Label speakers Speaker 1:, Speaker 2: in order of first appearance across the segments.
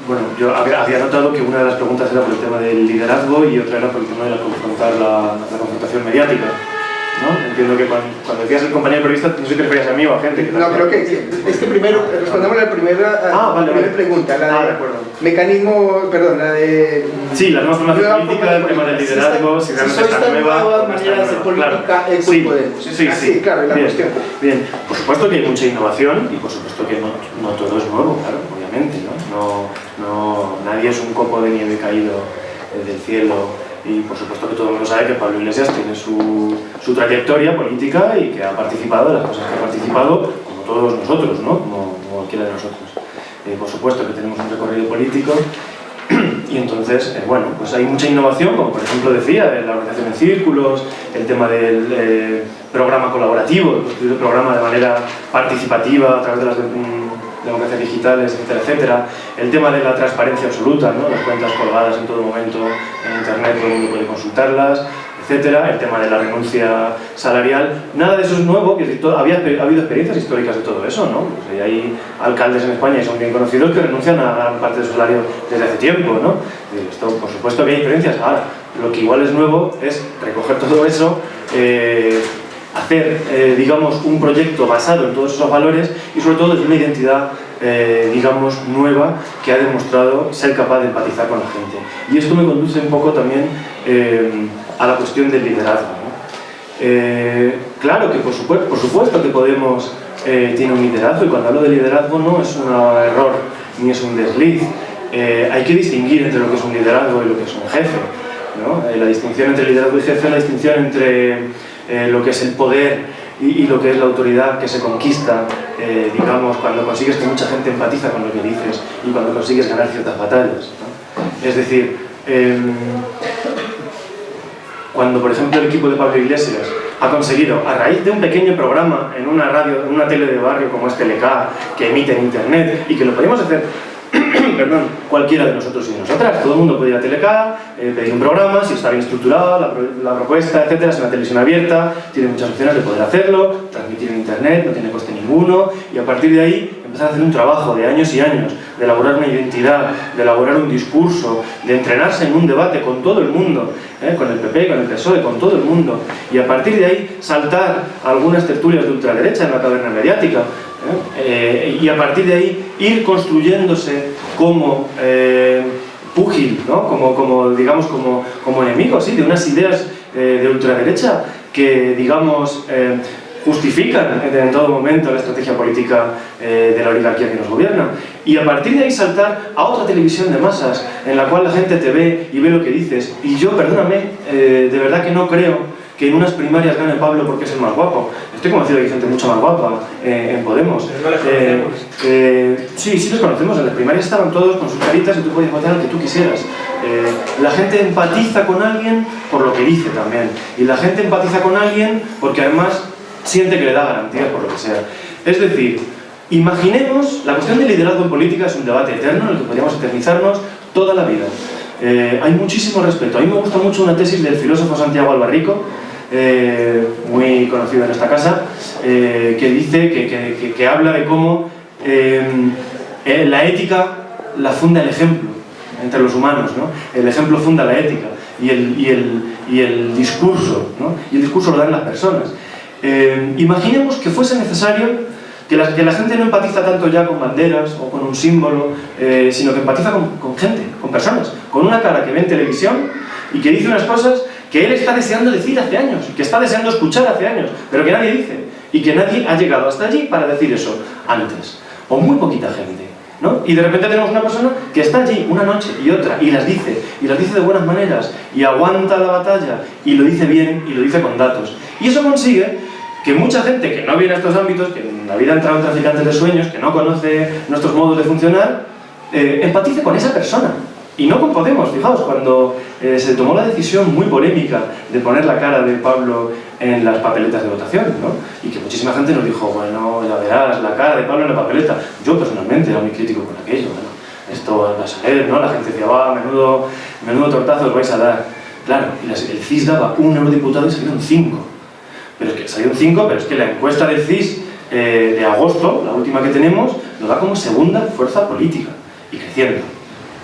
Speaker 1: Bueno, yo había notado que una de las preguntas era por el tema del liderazgo y otra era por el tema de la confrontación mediática, ¿no? Entiendo que cuando decías el compañero periodista, no sé si te referías a mí o a gente que
Speaker 2: no, creo que es que primero respondamos a la primera pregunta, la de mecanismo, perdón, la de...
Speaker 1: Sí, la nueva formación política, el tema del liderazgo, si realmente está nueva
Speaker 2: manera de hacer política en Podemos.
Speaker 1: Sí,
Speaker 2: claro, es la cuestión.
Speaker 1: Bien, por supuesto que hay mucha innovación y por supuesto que no todo es nuevo, claro, obviamente, ¿no? Nadie es un copo de nieve caído del cielo. Y por supuesto que todo el mundo sabe que Pablo Iglesias tiene su trayectoria política y que ha participado de las cosas que ha participado, como todos nosotros, ¿no? Como cualquiera de nosotros. Por supuesto que tenemos un recorrido político y entonces, bueno, pues hay mucha innovación, como por ejemplo decía, la organización en círculos, el tema del programa colaborativo, el programa de manera participativa a través de las democracias digitales, etcétera, etcétera. El tema de la transparencia absoluta, ¿no? Las cuentas colgadas en todo momento en internet, todo el mundo puede consultarlas, etcétera. El tema de la renuncia salarial, nada de eso es nuevo, que ha habido experiencias históricas de todo eso, ¿no? Pues hay alcaldes en España y son bien conocidos que renuncian a gran parte de su salario desde hace tiempo, ¿no? Esto, por supuesto que hay diferencias. Ahora, lo que igual es nuevo es recoger todo eso, hacer, digamos, un proyecto basado en todos esos valores y sobre todo desde una identidad, digamos, nueva que ha demostrado ser capaz de empatizar con la gente. Y esto me conduce un poco también a la cuestión del liderazgo, ¿no? Claro que por supuesto que Podemos tiene un liderazgo y cuando hablo de liderazgo no es un error ni es un desliz. Hay que distinguir entre lo que es un liderazgo y lo que es un jefe, ¿no? La distinción entre liderazgo y jefe es la distinción entre lo que es el poder y lo que es la autoridad que se conquista, digamos, cuando consigues que mucha gente empatiza con lo que dices y cuando consigues ganar ciertas batallas, ¿no? Es decir, cuando por ejemplo el equipo de Pablo Iglesias ha conseguido, a raíz de un pequeño programa en una radio, en una tele de barrio como es Teleca, que emite en internet y que lo podemos hacer perdón, cualquiera de nosotros y de nosotras, todo el mundo puede ir a Teleca, pedir un programa, si está bien estructurada la propuesta, etcétera, es una televisión abierta, tiene muchas opciones de poder hacerlo, transmitir en internet, no tiene coste ninguno, y a partir de ahí empezar a hacer un trabajo de años y años, de elaborar una identidad, de elaborar un discurso, de entrenarse en un debate con todo el mundo, con el PP, con el PSOE, con todo el mundo, y a partir de ahí saltar a algunas tertulias de ultraderecha en la taberna mediática, y a partir de ahí ir construyéndose como púgil, ¿no? como enemigo, ¿sí? De unas ideas de ultraderecha que, digamos, justifican en todo momento la estrategia política de la oligarquía que nos gobierna. Y a partir de ahí saltar a otra televisión de masas, en la cual la gente te ve y ve lo que dices. Y yo, perdóname, de verdad que no creo que en unas primarias gane Pablo porque es el más guapo. Estoy convencido de que hay gente mucho más guapa en Podemos.
Speaker 3: ¿No les conocemos?
Speaker 1: Sí les conocemos. En las primarias estaban todos con sus caritas y tú podías votar al que tú quisieras. La gente empatiza con alguien por lo que dice también. Y la gente empatiza con alguien porque además siente que le da garantías por lo que sea. Es decir, imaginemos, la cuestión del liderazgo en política es un debate eterno en el que podríamos eternizarnos toda la vida. Hay muchísimo respeto. A mí me gusta mucho una tesis del filósofo Santiago Albarrico, muy conocido en esta casa, que dice que habla de cómo la ética la funda el ejemplo entre los humanos, ¿no? El ejemplo funda la ética y el discurso, ¿no? Y el discurso lo dan las personas. Imaginemos que fuese necesario que la gente no empatiza tanto ya con banderas o con un símbolo, sino que empatiza con gente, con personas, con una cara que ve en televisión y que dice unas cosas que él está deseando decir hace años, que está deseando escuchar hace años, pero que nadie dice, y que nadie ha llegado hasta allí para decir eso antes, o muy poquita gente, ¿no? Y de repente tenemos una persona que está allí una noche y otra, y las dice de buenas maneras, y aguanta la batalla, y lo dice bien, y lo dice con datos. Y eso consigue que mucha gente que no viene a estos ámbitos, que en la vida ha entrado en traficantes de sueños, que no conoce nuestros modos de funcionar, empatice con esa persona. Y no con Podemos. Fijaos, cuando se tomó la decisión muy polémica de poner la cara de Pablo en las papeletas de votación, ¿no? Y que muchísima gente nos dijo, bueno, ya verás, la cara de Pablo en la papeleta. Yo personalmente era muy crítico con aquello, bueno, esto va a salir, ¿no? La gente decía, va, menudo tortazo os vais a dar. Claro, y el CIS daba un eurodiputado y salieron 5. Pero es que salieron 5, pero es que la encuesta del CIS de agosto, la última que tenemos, lo da como segunda fuerza política y creciendo.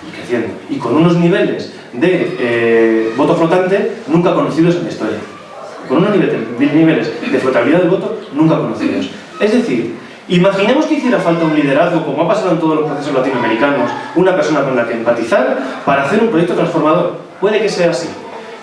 Speaker 1: y creciendo, y con unos niveles de voto flotante nunca conocidos en la historia. Con unos niveles de flotabilidad del voto nunca conocidos. Es decir, imaginemos que hiciera falta un liderazgo, como ha pasado en todos los procesos latinoamericanos, una persona con la que empatizar para hacer un proyecto transformador. Puede que sea así.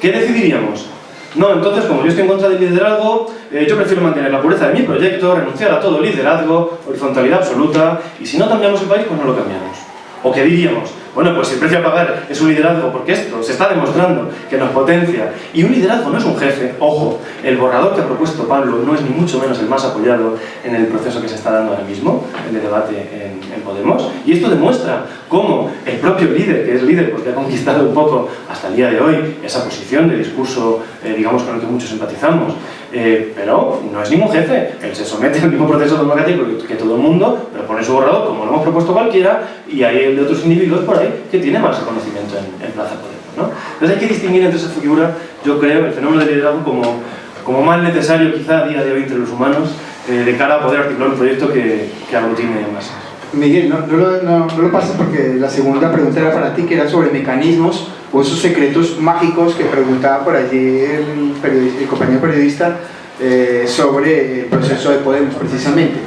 Speaker 1: ¿Qué decidiríamos? No, entonces, como yo estoy en contra del liderazgo, yo prefiero mantener la pureza de mi proyecto, renunciar a todo liderazgo, horizontalidad absoluta, y si no cambiamos el país, pues no lo cambiamos. ¿O qué diríamos? Bueno, pues si el precio a pagar es un liderazgo, porque esto se está demostrando que nos potencia, y un liderazgo no es un jefe. Ojo, el borrador que ha propuesto Pablo no es ni mucho menos el más apoyado en el proceso que se está dando ahora mismo, el de debate en Podemos, y esto demuestra cómo el propio líder, que es líder porque ha conquistado un poco hasta el día de hoy esa posición de discurso, digamos, con el que muchos empatizamos, pero no es ningún jefe. Él se somete al mismo proceso democrático que todo el mundo, pero pone su borrador como lo hemos propuesto cualquiera, y hay el de otros individuos por ahí que tiene más reconocimiento en Plaza Podemos, ¿no? Entonces hay que distinguir entre esa figura, yo creo, el fenómeno del liderazgo como más necesario quizá a día de hoy entre los humanos, de cara a poder articular un proyecto que aglutine masas.
Speaker 2: Miguel, no lo pases porque la segunda pregunta era para ti, que era sobre mecanismos o esos secretos mágicos que preguntaba por allí el compañero periodista sobre el proceso de Podemos, precisamente,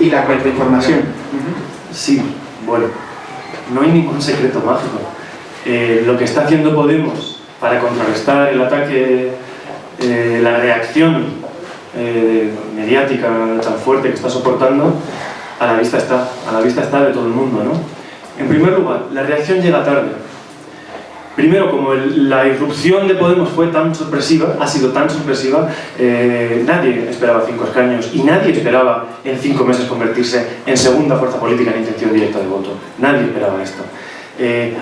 Speaker 2: y la contrainformación.
Speaker 1: Sí, bueno, no hay ningún secreto mágico. Lo que está haciendo Podemos para contrarrestar el ataque, la reacción mediática tan fuerte que está soportando, a la vista está de todo el mundo, ¿no? En primer lugar, la reacción llega tarde. Primero, como la irrupción de Podemos fue tan sorpresiva, ha sido tan sorpresiva, nadie esperaba 5 escaños y nadie esperaba en 5 meses convertirse en segunda fuerza política en intención directa de voto. Nadie esperaba esto.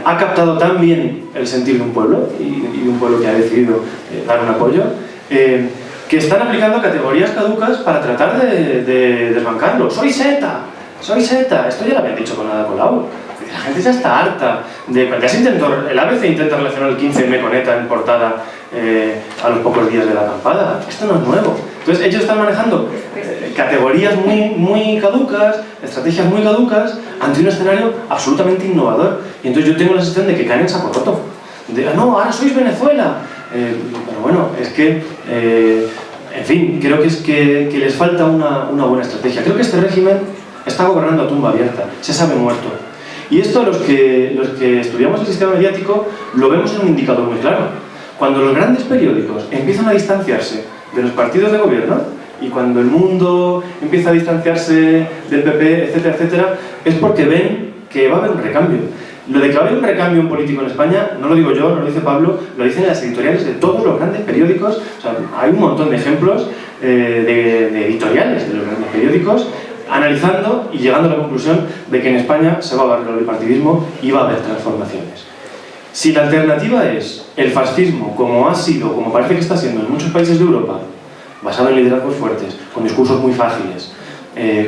Speaker 1: Ha captado tan bien el sentir de un pueblo y de un pueblo que ha decidido dar un apoyo, que están aplicando categorías caducas para tratar de desbancarlo. ¡Soy seta! ¡Soy seta! Esto ya lo habían dicho con Ada Colau. La gente ya está harta de... el ABC intenta relacionar el 15M con ETA en portada a los pocos días de la acampada. Esto no es nuevo. Entonces ellos están manejando categorías muy caducas, estrategias muy caducas, ante un escenario absolutamente innovador. Y entonces yo tengo la sensación de que caen en saco roto. No, ahora sois Venezuela. Pero bueno, es que... en fin, creo que les falta una buena estrategia. Creo que este régimen está gobernando a tumba abierta, se sabe muerto. Y esto los que estudiamos el sistema mediático lo vemos en un indicador muy claro. Cuando los grandes periódicos empiezan a distanciarse de los partidos de gobierno, y cuando el mundo empieza a distanciarse del PP, etcétera, etcétera, es porque ven que va a haber un recambio. Lo de que va a haber un recambio en político en España, no lo digo yo, no lo dice Pablo, lo dicen las editoriales de todos los grandes periódicos. O sea, hay un montón de ejemplos de editoriales de los grandes periódicos analizando y llegando a la conclusión de que en España se va a barrer el bipartidismo y va a haber transformaciones. Si la alternativa es el fascismo, como ha sido, como parece que está siendo en muchos países de Europa, basado en liderazgos fuertes, con discursos muy fáciles,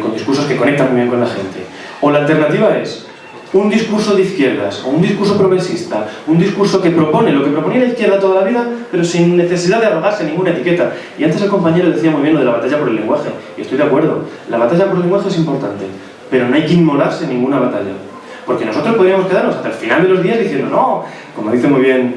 Speaker 1: con discursos que conectan muy bien con la gente, o la alternativa es un discurso de izquierdas, o un discurso progresista, un discurso que propone lo que proponía la izquierda toda la vida, pero sin necesidad de arrogarse ninguna etiqueta. Y antes el compañero decía muy bien lo de la batalla por el lenguaje, y estoy de acuerdo, la batalla por el lenguaje es importante, pero no hay que inmolarse en ninguna batalla. Porque nosotros podríamos quedarnos hasta el final de los días diciendo, no, como dice muy bien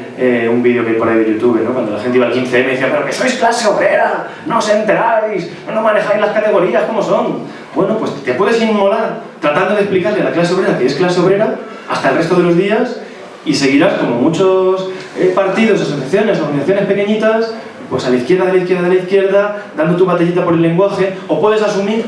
Speaker 1: un vídeo que hay por ahí de YouTube, ¿no? Cuando la gente iba al 15M y decía, pero que sois clase obrera, no os enteráis, no manejáis las categorías como son. Bueno, pues te puedes inmolar tratando de explicarle a la clase obrera que es clase obrera hasta el resto de los días y seguirás como muchos partidos, asociaciones, organizaciones pequeñitas, pues a la izquierda, de la izquierda, de la izquierda, dando tu batallita por el lenguaje, o puedes asumir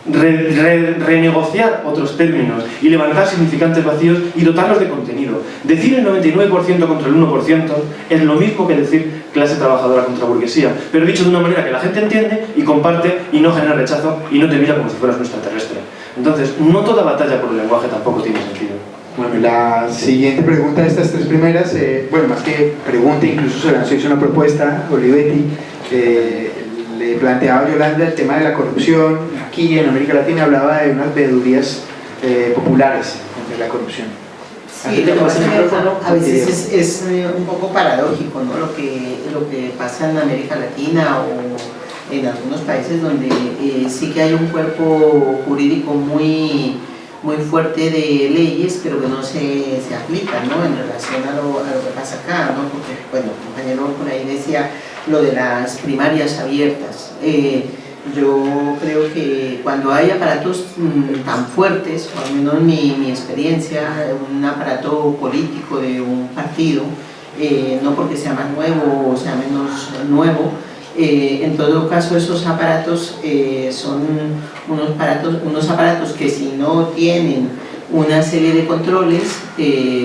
Speaker 1: renegociar otros términos y levantar significantes vacíos y dotarlos de contenido. Decir el 99% contra el 1% es lo mismo que decir clase trabajadora contra burguesía, pero dicho de una manera que la gente entiende y comparte y no genera rechazo y no te mira como si fueras un extraterrestre. Entonces, no toda batalla por el lenguaje tampoco tiene sentido.
Speaker 2: Bueno, la siguiente pregunta de estas 3 primeras, bueno, más que pregunta, incluso se lanzó una propuesta, Olivetti, le planteaba a Yolanda el tema de la corrupción. Aquí en América Latina hablaba de unas veedurías populares de la corrupción.
Speaker 4: Sí, lo que pasa es que a veces es un poco paradójico, ¿no? Lo que pasa en América Latina o en algunos países donde sí que hay un cuerpo jurídico muy muy fuerte de leyes, pero que no se aplican, ¿no? En relación a lo que pasa acá, ¿no? Porque, bueno, el compañero por ahí decía lo de las primarias abiertas. Yo creo que cuando hay aparatos tan fuertes, o al menos mi experiencia, un aparato político de un partido, no porque sea más nuevo o sea menos nuevo, en todo caso esos aparatos son unos aparatos que si no tienen una serie de controles,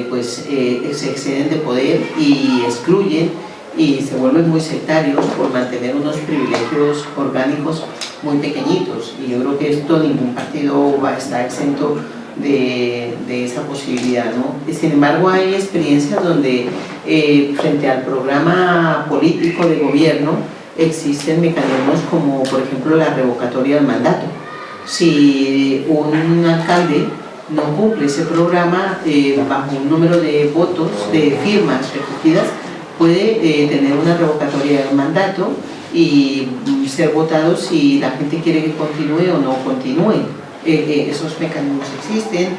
Speaker 4: pues se exceden de poder y excluyen y se vuelven muy sectarios por mantener unos privilegios orgánicos muy pequeñitos, y yo creo que esto ningún partido va a estar exento de esa posibilidad, ¿no? Sin embargo, hay experiencias donde frente al programa político de gobierno existen mecanismos como por ejemplo la revocatoria del mandato. Si un alcalde no cumple ese programa bajo un número de votos, de firmas recogidas, puede tener una revocatoria del mandato y ser votado si la gente quiere que continúe o no continúe. Esos mecanismos existen.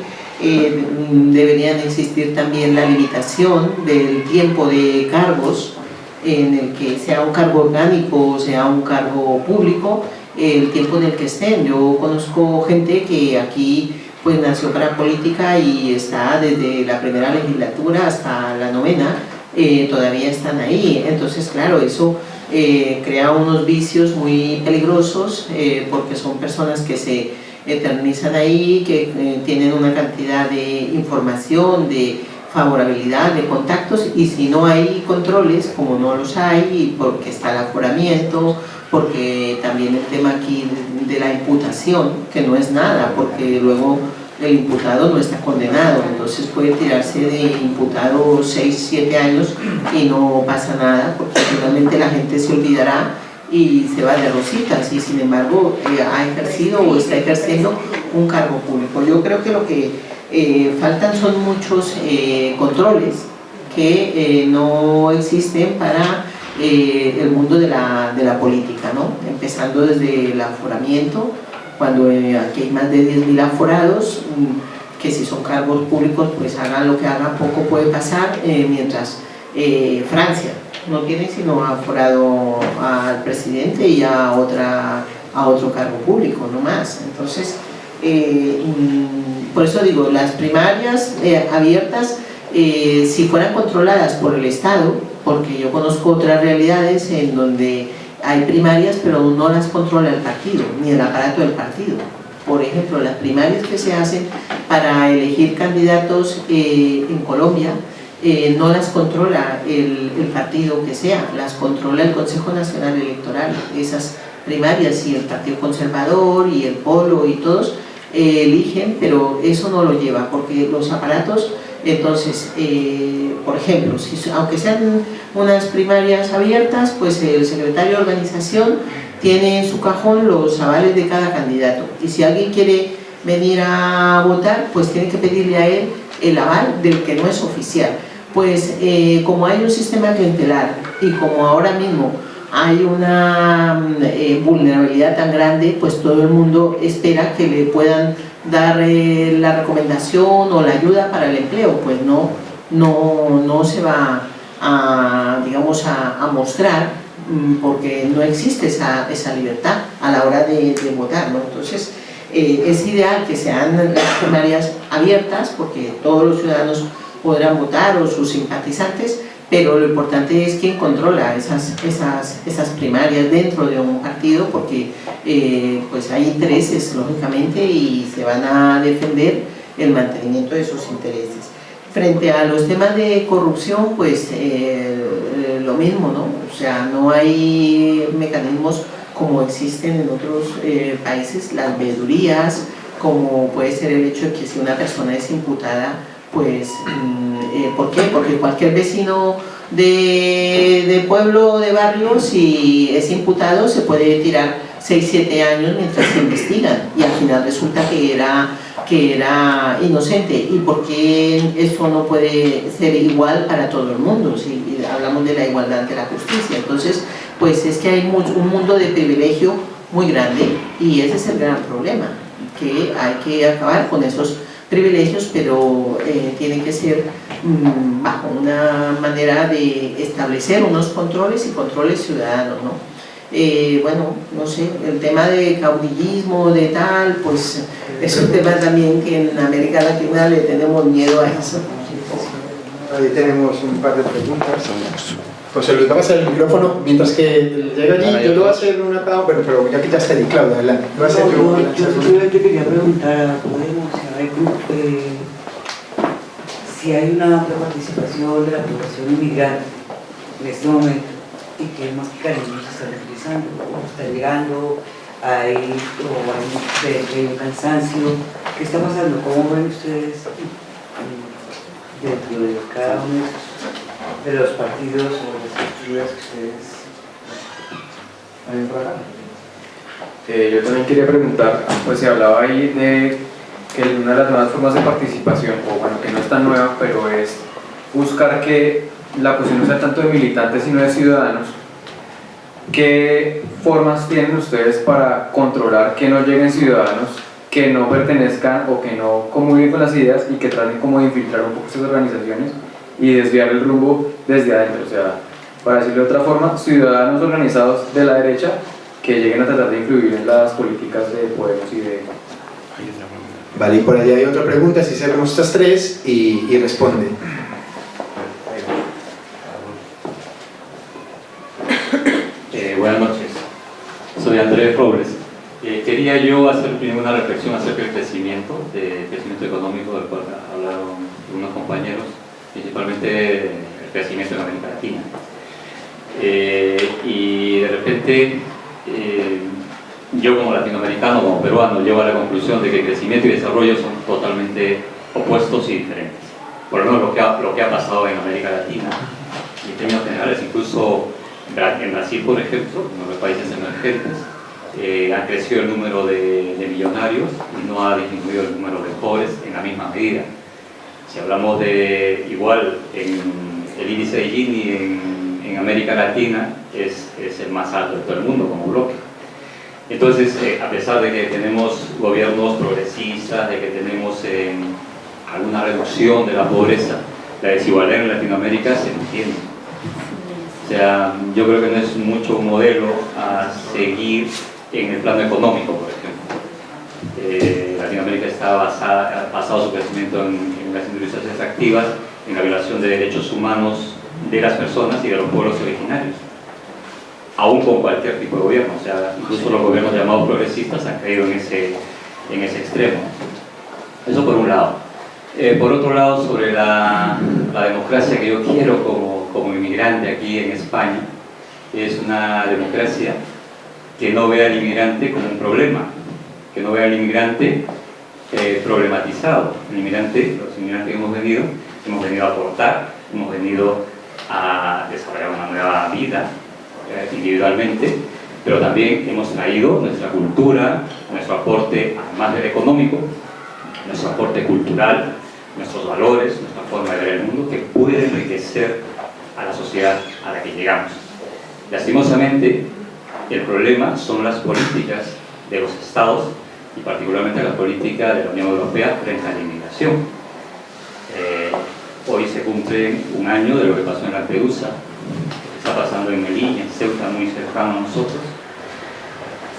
Speaker 4: Deberían existir también la limitación del tiempo de cargos, en el que sea un cargo orgánico o sea un cargo público, el tiempo en el que estén. Yo conozco gente que aquí pues nació para política y está desde la primera legislatura hasta la novena, todavía están ahí. Entonces, claro, eso crea unos vicios muy peligrosos, porque son personas que se eternizan ahí, que tienen una cantidad de información, de favorabilidad, de contactos, y si no hay controles, como no los hay, y porque está el aforamiento, porque también el tema aquí de la imputación, que no es nada, porque luego el imputado no está condenado, entonces puede tirarse de imputado 6, 7 años y no pasa nada, porque finalmente la gente se olvidará y se va de rositas, y sin embargo ha ejercido o está ejerciendo un cargo público. Yo creo que lo que faltan son muchos controles que no existen para el mundo de la política, ¿no? Empezando desde el aforamiento, cuando aquí hay más de 10.000 aforados, que si son cargos públicos pues hagan lo que hagan, poco puede pasar, mientras Francia no tiene sino aforado al presidente y a otro cargo público, no más. Entonces, por eso digo, las primarias abiertas, si fueran controladas por el Estado, porque yo conozco otras realidades en donde hay primarias pero no las controla el partido, ni el aparato del partido. Por ejemplo, las primarias que se hacen para elegir candidatos en Colombia, no las controla el partido que sea, las controla el Consejo Nacional Electoral. Esas primarias, y el Partido Conservador y el Polo y todos eligen, pero eso no lo lleva, porque los aparatos, entonces, por ejemplo, aunque sean unas primarias abiertas, pues el secretario de organización tiene en su cajón los avales de cada candidato, y si alguien quiere venir a votar, pues tiene que pedirle a él el aval del que no es oficial. Pues como hay un sistema clientelar y como ahora mismo hay una vulnerabilidad tan grande, pues todo el mundo espera que le puedan dar la recomendación o la ayuda para el empleo. Pues no se va a, digamos, a mostrar, porque no existe esa libertad a la hora de votar, ¿no? Entonces es ideal que sean las primarias abiertas, porque todos los ciudadanos podrán votar, o sus simpatizantes, pero lo importante es quién controla esas primarias dentro de un partido, porque pues hay intereses, lógicamente, y se van a defender el mantenimiento de esos intereses. Frente a los temas de corrupción, pues lo mismo, ¿no? O sea, no hay mecanismos como existen en otros países, las veedurías, como puede ser el hecho de que si una persona es imputada, pues, ¿por qué? Porque cualquier vecino de pueblo o de barrio, si es imputado, se puede tirar 6, 7 años mientras se investigan, y al final resulta que era inocente. ¿Y por qué eso no puede ser igual para todo el mundo? Si hablamos de la igualdad ante la justicia. Entonces, pues es que hay un mundo de privilegio muy grande, y ese es el gran problema, que hay que acabar con esos privilegios, pero tiene que ser bajo una manera de establecer unos controles y controles ciudadanos, ¿no? Bueno, no sé, el tema de caudillismo, de tal, pues es un tema también que en América Latina le tenemos miedo a eso.
Speaker 2: Ahí tenemos un par de preguntas. José Luis, vamos a hacer el micrófono mientras que llega allí. Yo lo voy a hacer una cada pero ya quitaste el Claudio, adelante. Lo voy a hacer
Speaker 3: yo simplemente quería preguntar a Podemos, si hay una amplia participación de la población inmigrante en este momento y qué mecanismos se están utilizando, cómo está llegando, hay un cansancio, ¿qué está pasando? ¿Cómo ven ustedes dentro de cada uno de los partidos o las estructuras que ustedes han entrado?
Speaker 5: Yo también quería preguntar, pues se hablaba ahí de que una de las nuevas formas de participación, o bueno, que no es tan nueva, pero es buscar que la posición no sea tanto de militantes sino de ciudadanos. ¿Qué formas tienen ustedes para controlar que no lleguen ciudadanos que no pertenezcan o que no comulguen con las ideas y que traten como de infiltrar un poco estas organizaciones y desviar el rumbo desde adentro? O sea, para decirlo de otra forma, ciudadanos organizados de la derecha que lleguen a tratar de influir en las políticas de Podemos y de...
Speaker 2: Vale, y por allá hay otra pregunta, si cerramos estas tres y responde.
Speaker 6: Buenas noches, soy Andrés Robles. Quería yo hacer primero una reflexión acerca del crecimiento económico del cual hablaron unos compañeros, principalmente el crecimiento en América Latina. Y de repente, yo como latinoamericano, como peruano, llego a la conclusión de que crecimiento y desarrollo son totalmente opuestos y diferentes. Por lo menos lo que ha pasado en América Latina, y en términos generales, incluso en Brasil, por ejemplo, uno de los países emergentes, ha crecido el número de millonarios y no ha disminuido el número de pobres en la misma medida. Si hablamos de igual, el índice de Gini en América Latina es el más alto de todo el mundo como bloque. Entonces, a pesar de que tenemos gobiernos progresistas, de que tenemos alguna reducción de la pobreza, la desigualdad en Latinoamérica se mantiene. O sea, yo creo que no es mucho un modelo a seguir en el plano económico, por ejemplo. Latinoamérica ha basado su crecimiento en las industrias extractivas, en la violación de derechos humanos de las personas y de los pueblos originarios, aún con cualquier tipo de gobierno. O sea, incluso los gobiernos llamados progresistas han caído en ese extremo. Eso por un lado. Por otro lado, sobre la democracia que yo quiero como inmigrante aquí en España, es una democracia que no vea al inmigrante como un problema, que no vea al inmigrante problematizado. Los inmigrantes que hemos venido a aportar, hemos venido a desarrollar una nueva vida individualmente, pero también hemos traído nuestra cultura, nuestro aporte, además del económico, nuestro aporte cultural, nuestros valores, nuestra forma de ver el mundo, que puede enriquecer a la sociedad a la que llegamos. Lastimosamente, el problema son las políticas de los estados y particularmente la política de la Unión Europea frente a la inmigración. Hoy se cumple un año de lo que pasó en Lampedusa, que está pasando en Melilla, en Ceuta, muy cercano a nosotros.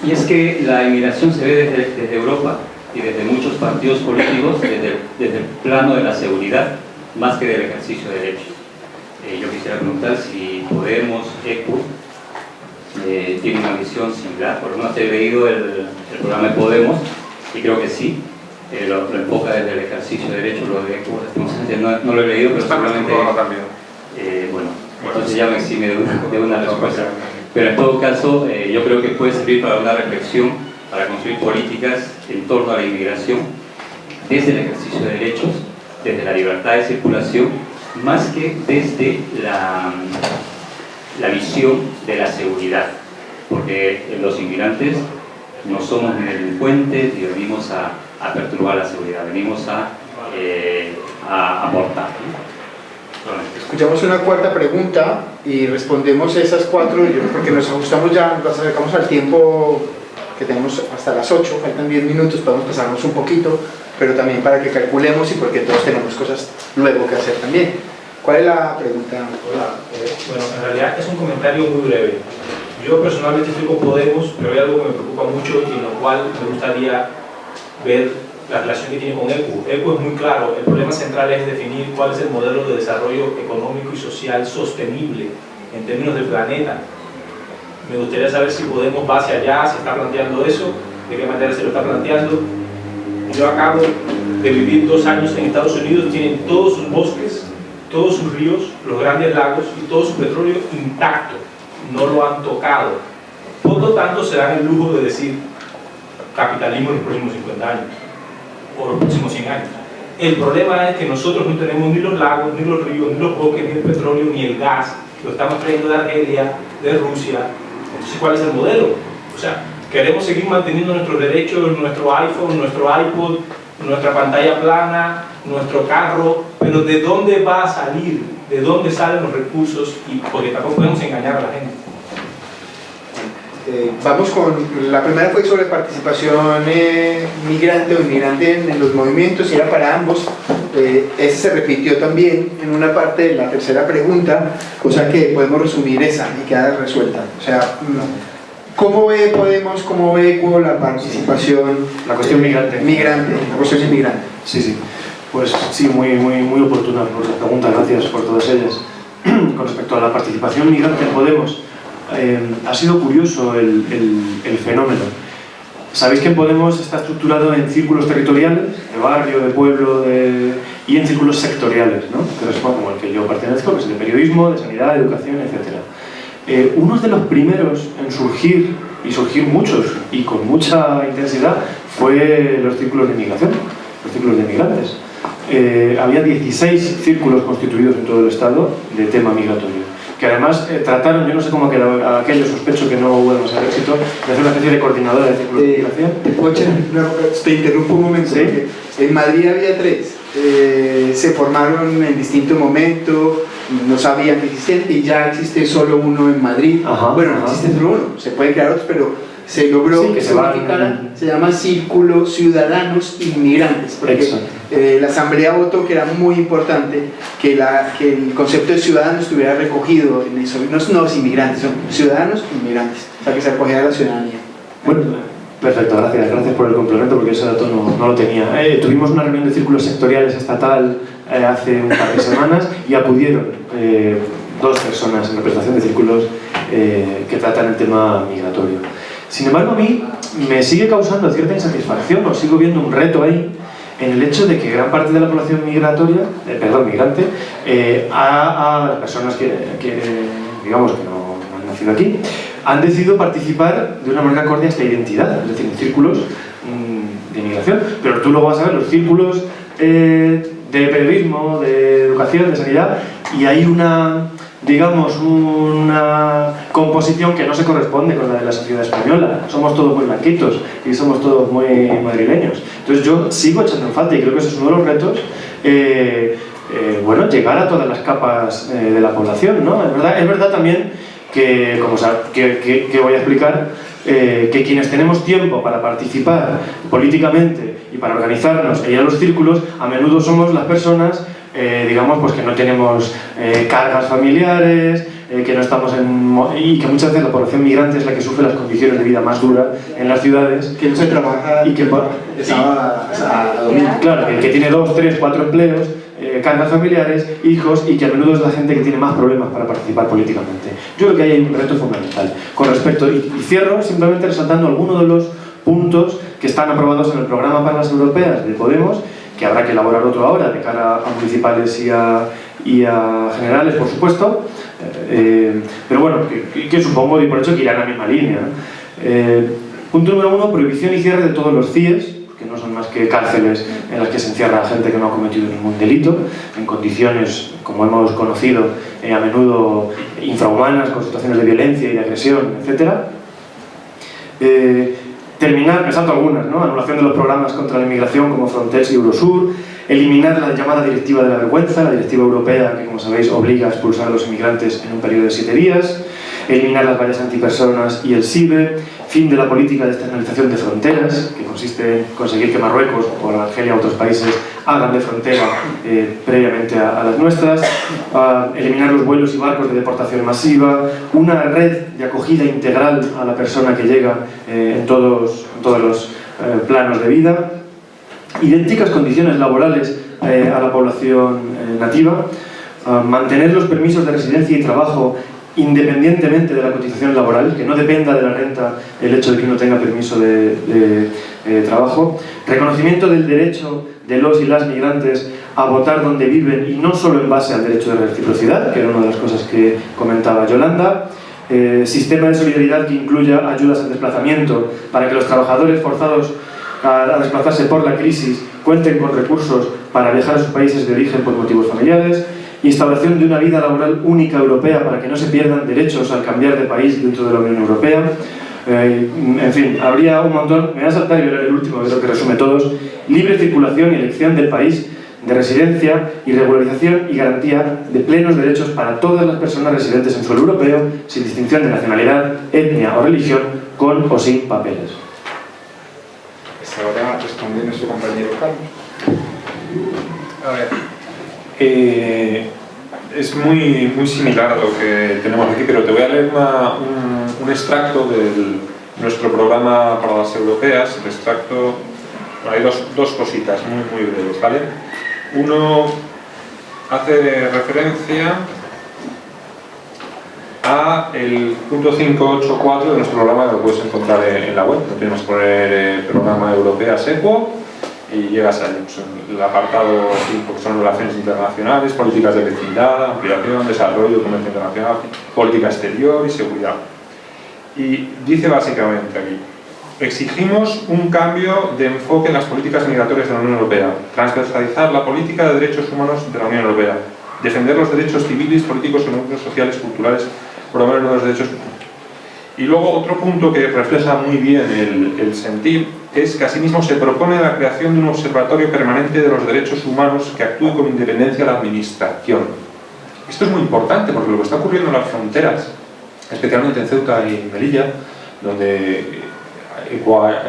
Speaker 6: Y es que la inmigración se ve desde Europa y desde muchos partidos políticos, desde el plano de la seguridad, más que del ejercicio de derechos. Yo quisiera preguntar si Podemos, ECU, tiene una visión similar. Por lo menos he leído el programa de Podemos y creo que sí, lo enfoca desde el ejercicio de derechos. Lo de ECU, no lo he leído, pero seguramente bueno, entonces ya me exime de una respuesta. Pero en todo caso, yo creo que puede servir para una reflexión, para construir políticas en torno a la inmigración desde el ejercicio de derechos, desde la libertad de circulación, más que desde la visión de la seguridad, porque los inmigrantes no somos ni delincuentes ni venimos a perturbar la seguridad, venimos a aportar.
Speaker 2: Escuchamos una cuarta pregunta y respondemos esas cuatro, porque nos ajustamos ya, nos acercamos al tiempo que tenemos hasta las 8, faltan 10 minutos, podemos pasarnos un poquito. pero también para que calculemos y porque todos tenemos cosas luego que hacer también. ¿Cuál es la pregunta?
Speaker 7: Hola, bueno, en realidad es un comentario muy breve. Yo personalmente estoy con Podemos, pero hay algo que me preocupa mucho y en lo cual me gustaría ver la relación que tiene con ECU. ECU es muy claro, el problema central es definir cuál es el modelo de desarrollo económico y social sostenible en términos del planeta. Me gustaría saber si Podemos va hacia allá, se está planteando eso, de qué manera se lo está planteando. Yo acabo de vivir 2 años en Estados Unidos, tienen todos sus bosques, todos sus ríos, los grandes lagos y todo su petróleo intacto, no lo han tocado. Por lo tanto, se dan el lujo de decir capitalismo en los próximos 50 años o los próximos 100 años. El problema es que nosotros no tenemos ni los lagos, ni los ríos, ni los bosques, ni el petróleo, ni el gas. Lo estamos trayendo de Argelia, de Rusia. Entonces, ¿cuál es el modelo? O sea, queremos seguir manteniendo nuestros derechos, nuestro iPhone, nuestro iPod, nuestra pantalla plana, nuestro carro, pero ¿de dónde va a salir? ¿De dónde salen los recursos? Y porque tampoco podemos engañar a la gente.
Speaker 2: Vamos con, la primera fue sobre participación migrante o inmigrante en los movimientos y era para ambos. Ese se repitió también en una parte de la tercera pregunta, o sea que podemos resumir esa y queda resuelta. O sea, ¿cómo ve Podemos, cómo ve ECU la participación?
Speaker 1: La cuestión migrante.
Speaker 2: La cuestión inmigrante.
Speaker 1: Sí, sí. Pues sí, muy oportuna por la pregunta, gracias por todas ellas. Con respecto a la participación migrante en Podemos, ha sido curioso el fenómeno. Sabéis que en Podemos está estructurado en círculos territoriales, de barrio, de pueblo, y en círculos sectoriales, ¿no? Que es como el que yo pertenezco, que es el de periodismo, de sanidad, de educación, etc. Uno de los primeros en surgir, y surgir muchos, y con mucha intensidad, fue los círculos de inmigración, los círculos de migrantes. Había 16 círculos constituidos en todo el Estado de tema migratorio, que además trataron, yo no sé cómo quedó aquello, sospecho que no hubo demasiado éxito, de hacer una especie de coordinadora de círculos de migración.
Speaker 2: Te interrumpo un momento.
Speaker 1: ¿Sí?
Speaker 2: En Madrid había 3, se formaron en distinto momento, no sabían que existían y ya existe solo uno en Madrid. Bueno, no existe solo uno, se pueden crear otros, pero se logró
Speaker 1: sí, que se unificara.
Speaker 2: Se llama Círculo Ciudadanos Inmigrantes, porque la Asamblea votó que era muy importante que el concepto de ciudadano estuviera recogido en eso. No son nuevos inmigrantes, son ciudadanos inmigrantes, o sea que se acogiera a la ciudadanía.
Speaker 1: Bueno, perfecto, gracias por el complemento, porque ese dato no lo tenía. Tuvimos una reunión de círculos sectoriales estatal hace un par de semanas y acudieron 2 personas en representación de círculos que tratan el tema migratorio. Sin embargo, a mí me sigue causando cierta insatisfacción, o sigo viendo un reto ahí, en el hecho de que gran parte de la población migrante, a personas que digamos que no han nacido aquí, han decidido participar de una manera acorde a esta identidad, es decir, en círculos de inmigración. Pero tú luego vas a ver los círculos de periodismo, de educación, de sanidad, y hay una composición que no se corresponde con la de la sociedad española. Somos todos muy blanquitos y somos todos muy madrileños. Entonces yo sigo echando en falta, y creo que ese es uno de los retos, llegar a todas las capas de la población, ¿no? Es verdad también que, que voy a explicar, que quienes tenemos tiempo para participar políticamente y para organizarnos e ir a los círculos, a menudo somos las personas pues que no tenemos cargas familiares, que no estamos y que muchas veces la población migrante es la que sufre las condiciones de vida más duras en las ciudades,
Speaker 2: que no se trabaja
Speaker 1: y que claro, que tiene 2, 3, 4 empleos, cargas familiares, hijos, y que a menudo es la gente que tiene más problemas para participar políticamente. Yo creo que ahí hay un reto fundamental con respecto, y cierro simplemente resaltando algunos de los puntos que están aprobados en el programa para las europeas de Podemos, que habrá que elaborar otro ahora de cara a municipales y a generales, por supuesto, pero bueno, que supongo y por hecho que irán a la misma línea. Punto número 1, prohibición y cierre de todos los CIES, que no son más que cárceles en las que se encierra a gente que no ha cometido ningún delito, en condiciones, como hemos conocido, a menudo infrahumanas, con situaciones de violencia y de agresión, etc. Terminar, me salto algunas, ¿no? Anulación de los programas contra la inmigración como Frontex y Eurosur, eliminar la llamada directiva de la vergüenza, la directiva europea que, como sabéis, obliga a expulsar a los inmigrantes en un periodo de 7 días, eliminar las vallas antipersonas y el SIBE, fin de la política de externalización de fronteras, que consiste en conseguir que Marruecos o Argelia u otros países hagan de frontera previamente a las nuestras, eliminar los vuelos y barcos de deportación masiva, una red de acogida integral a la persona que llega en todos los planos de vida, idénticas condiciones laborales a la población nativa, mantener los permisos de residencia y trabajo independientemente de la cotización laboral, que no dependa de la renta el hecho de que uno tenga permiso de trabajo, reconocimiento del derecho de los y las migrantes a votar donde viven y no solo en base al derecho de reciprocidad, que era una de las cosas que comentaba Yolanda, sistema de solidaridad que incluya ayudas al desplazamiento para que los trabajadores forzados a desplazarse por la crisis cuenten con recursos para viajar a sus países de origen por motivos familiares, instauración de una vida laboral única europea para que no se pierdan derechos al cambiar de país dentro de la Unión Europea. En fin, habría un montón. Me voy a saltar y veré el último, creo que resume todos. Libre circulación y elección del país de residencia y regularización y garantía de plenos derechos para todas las personas residentes en suelo europeo, sin distinción de nacionalidad, etnia o religión, con o sin papeles.
Speaker 8: Ahora responde nuestro compañero Carlos.
Speaker 9: A ver, es muy similar a lo que tenemos aquí, pero te voy a leer un extracto de nuestro programa para las europeas. El extracto, bueno, hay dos cositas muy breves, ¿vale? Uno hace referencia a el punto 584 de nuestro programa, que lo puedes encontrar en la web. Lo tienes que poner programa europeas ECUO y llegas ahí. El apartado 5, que son relaciones internacionales, políticas de vecindad, ampliación, desarrollo, comercio internacional, política exterior y seguridad. Y dice básicamente aquí: exigimos un cambio de enfoque en las políticas migratorias de la Unión Europea, transversalizar la política de derechos humanos de la Unión Europea, defender los derechos civiles, políticos, económicos, sociales, culturales, promover los derechos. Y luego otro punto que refleja muy bien el sentir es que asimismo se propone la creación de un observatorio permanente de los derechos humanos que actúe con independencia a la administración. Esto es muy importante porque lo que está ocurriendo en las fronteras, especialmente en Ceuta y Melilla, donde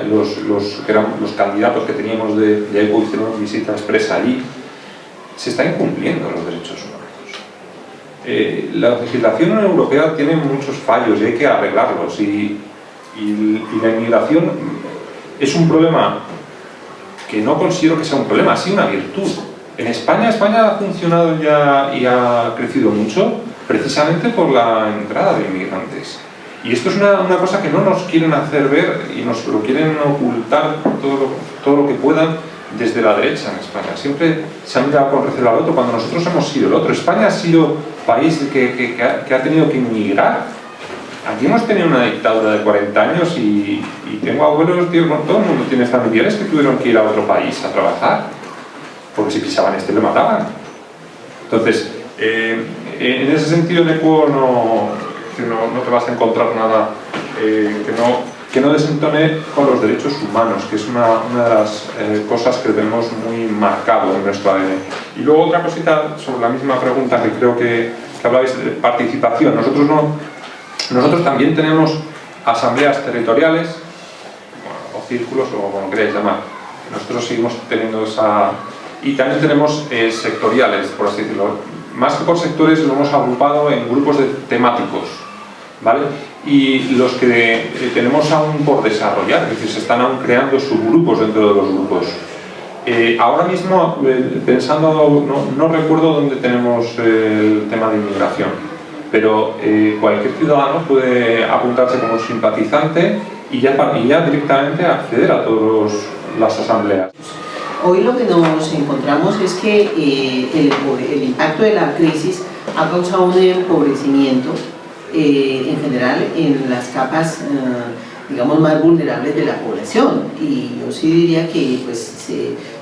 Speaker 9: los candidatos que teníamos de ECO hicieron visita expresa allí, se están incumpliendo los derechos humanos. La legislación europea tiene muchos fallos y hay que arreglarlos, y la inmigración es un problema que no considero que sea un problema, sí una virtud. En España ha funcionado ya y ha crecido mucho precisamente por la entrada de inmigrantes. Y esto es una cosa que no nos quieren hacer ver y nos lo quieren ocultar todo lo que puedan desde la derecha en España. Siempre se han mirado con recelo al otro cuando nosotros hemos sido el otro. España ha sido país que ha tenido que inmigrar. Aquí hemos tenido una dictadura de 40 años y tengo abuelos, tío, todo el mundo tiene familiares que tuvieron que ir a otro país a trabajar, porque si pisaban le mataban. Entonces, en ese sentido en ECUO no te vas a encontrar nada que no desentone con los derechos humanos, que es una de las cosas que tenemos muy marcado en nuestro ADN. Y luego otra cosita sobre la misma pregunta que creo que hablabais de participación. Nosotros también tenemos asambleas territoriales, o círculos, o como queráis llamar. Nosotros seguimos teniendo esa... Y también tenemos sectoriales, por así decirlo. Más que por sectores, lo hemos agrupado en grupos temáticos, ¿vale? Y los que tenemos aún por desarrollar, es decir, se están aún creando subgrupos dentro de los grupos. Ahora mismo, pensando, no recuerdo dónde tenemos el tema de inmigración, pero cualquier ciudadano puede apuntarse como simpatizante y ya directamente acceder a todas las asambleas.
Speaker 4: Hoy lo que nos encontramos es que el impacto de la crisis ha causado un empobrecimiento en general en las capas digamos más vulnerables de la población, y yo sí diría que pues